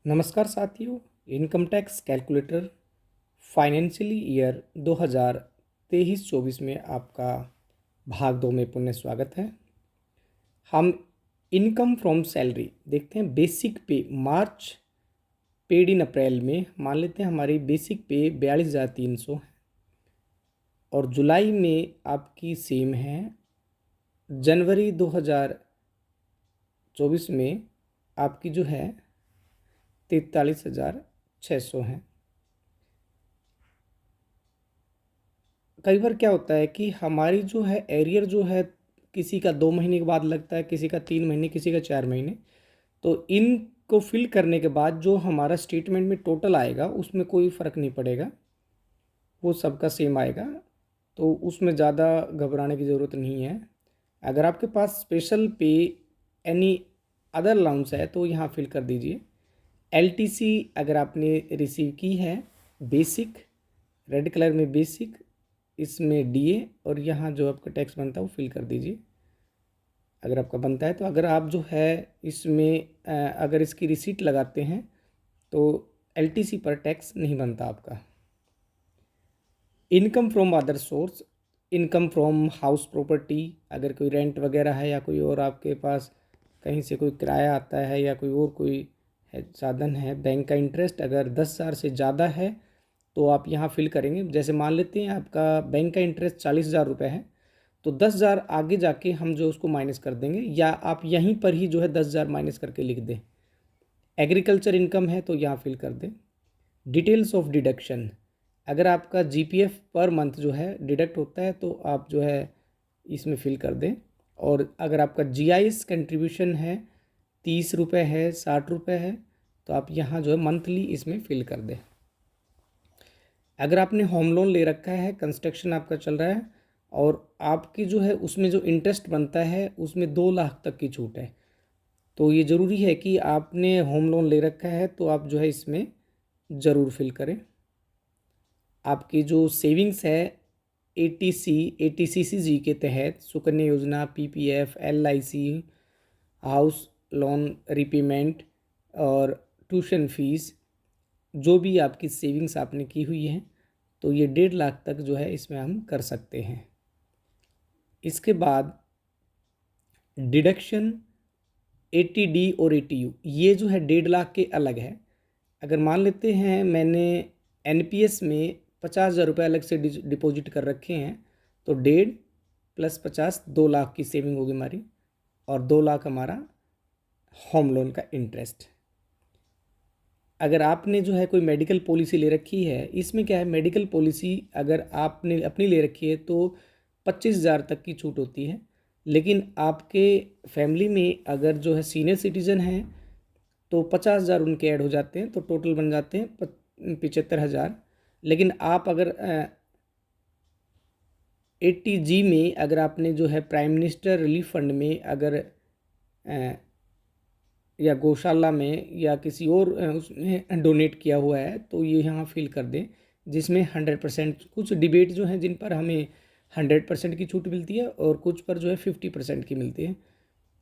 नमस्कार साथियों, income tax calculator financial year 2023-24 में आपका भाग 2 में पुनः स्वागत है। हम इनकम फ्रॉम सैलरी देखते हैं। बेसिक पे मार्च पेड इन अप्रैल में मान लेते हैं हमारी बेसिक पे 42,300 है और जुलाई में आपकी सेम है। जनवरी 2024 में आपकी जो है 43,600 है। कई बार क्या होता है कि हमारी जो है एरियर जो है किसी का 2 महीने के बाद लगता है, किसी का 3 महीने, किसी का 4 महीने। तो इनको फिल करने के बाद जो हमारा स्टेटमेंट में टोटल आएगा उसमें कोई फ़र्क नहीं पड़ेगा, वो सबका सेम आएगा। तो उसमें ज़्यादा घबराने की ज़रूरत नहीं है। अगर आपके पास स्पेशल पे एनी अदर अलाउंस है तो यहाँ फिल कर दीजिए। एलटीसी अगर आपने रिसीव की है, बेसिक रेड कलर में बेसिक, इसमें डीए और यहाँ जो आपका टैक्स बनता है वो फिल कर दीजिए अगर आपका बनता है। तो अगर आप जो है इसमें अगर इसकी रिसीट लगाते हैं तो एलटीसी पर टैक्स नहीं बनता आपका। Income from other source, income from house property, अगर कोई रेंट वगैरह है या कोई और आपके पास कहीं से कोई किराया आता है या कोई और कोई है साधन है। बैंक का इंटरेस्ट अगर 10,000 से ज़्यादा है तो आप यहाँ फिल करेंगे। जैसे मान लेते हैं आपका बैंक का इंटरेस्ट 40,000 रुपये है तो 10,000 आगे जाके हम जो उसको माइनस कर देंगे, या आप यहीं पर ही जो है 10,000 माइनस करके लिख दें। एग्रीकल्चर इनकम है तो यहाँ फिल कर दें। डिटेल्स ऑफ डिडक्शन, अगर आपका जीपीएफ पर मंथ जो है डिडक्ट होता है तो आप जो है इसमें फिल कर दें। और अगर आपका जीआईएस कंट्रीब्यूशन है 30 रुपये है, 60 रुपये है, तो आप यहाँ जो है मंथली इसमें फिल कर दें। अगर आपने होम लोन ले रखा है, कंस्ट्रक्शन आपका चल रहा है और आपकी जो है उसमें जो इंटरेस्ट बनता है उसमें 2 लाख तक की छूट है, तो ये ज़रूरी है कि आपने होम लोन ले रखा है तो आप जो है इसमें ज़रूर फिल करें। आपकी जो सेविंग्स है एटीसीसी के तहत सुकन्या योजना, PPF, LIC, house loan repayment और ट्यूशन फीस, जो भी आपकी सेविंग्स आपने की हुई है तो ये 1.5 लाख तक जो है इसमें हम कर सकते हैं। इसके बाद डिडक्शन एटीडी और एटीयू, ये जो है 1.5 लाख के अलग है। अगर मान लेते हैं मैंने एनपीएस में 50,000 रुपये अलग से डिपॉजिट कर रखे हैं तो 1.5 + 50 2 लाख की सेविंग होगी हमारी, और 2 लाख हमारा होम लोन का इंटरेस्ट। अगर आपने जो है कोई मेडिकल पॉलिसी ले रखी है, इसमें क्या है, मेडिकल पॉलिसी अगर आपने अपनी ले रखी है तो 25,000 तक की छूट होती है। लेकिन आपके फैमिली में अगर जो है सीनियर सिटीज़न हैं तो 50,000 उनके ऐड हो जाते हैं तो टोटल बन जाते हैं 75,000। लेकिन आप अगर 80G में अगर आपने जो है प्राइम मिनिस्टर रिलीफ फंड में अगर या गौशाला में या किसी और उसमें डोनेट किया हुआ है तो ये यहाँ फिल कर दें, जिसमें 100%, कुछ डिबेट जो हैं जिन पर हमें 100% की छूट मिलती है और कुछ पर जो है 50% की मिलती है।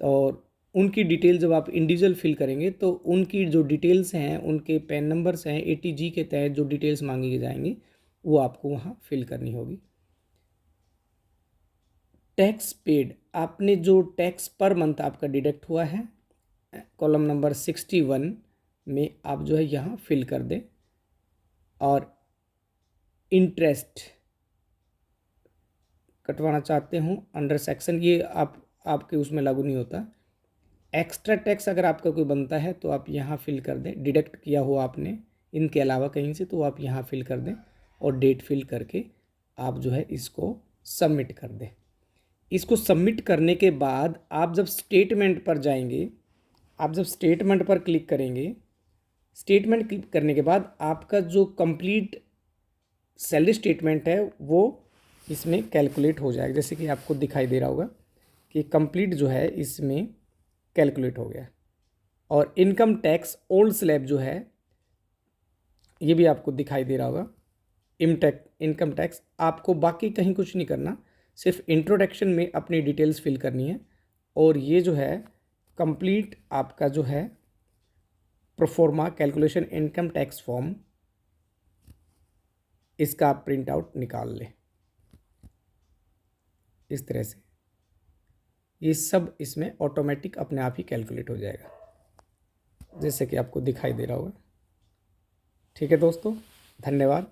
और उनकी डिटेल जब आप इंडिविजुअल फिल करेंगे तो उनकी जो डिटेल्स हैं, उनके पैन नंबर्स हैं, 80G के तहत जो डिटेल्स मांगी जाएंगी वो आपको वहाँ फिल करनी होगी। टैक्स पेड, आपने जो टैक्स पर मंथ आपका डिडक्ट हुआ है कॉलम नंबर 61 में आप जो है यहाँ फिल कर दें। और इंटरेस्ट कटवाना चाहते हूँ अंडर सेक्शन, ये आपके उसमें लागू नहीं होता। एक्स्ट्रा टैक्स अगर आपका कोई बनता है तो आप यहाँ फिल कर दें, डिडक्ट किया हो आपने इनके अलावा कहीं से तो आप यहाँ फिल कर दें और डेट फिल करके आप जो है इसको सबमिट कर दें। इसको सबमिट करने के बाद आप जब स्टेटमेंट पर जाएंगे, आप जब स्टेटमेंट पर क्लिक करेंगे, स्टेटमेंट क्लिक करने के बाद आपका जो कंप्लीट सैलरी स्टेटमेंट है वो इसमें कैलकुलेट हो जाएगा। जैसे कि आपको दिखाई दे रहा होगा कि कंप्लीट जो है इसमें कैलकुलेट हो गया। और इनकम टैक्स ओल्ड स्लैब जो है ये भी आपको दिखाई दे रहा होगा। इनकम टैक्स आपको बाकी कहीं कुछ नहीं करना, सिर्फ इंट्रोडक्शन में अपनी डिटेल्स फिल करनी है और ये जो है कंप्लीट आपका जो है proforma calculation income tax form, इसका आप प्रिंट आउट निकाल लें। इस तरह से ये सब इसमें ऑटोमेटिक अपने आप ही कैलकुलेट हो जाएगा, जैसे कि आपको दिखाई दे रहा होगा। ठीक है दोस्तों, धन्यवाद।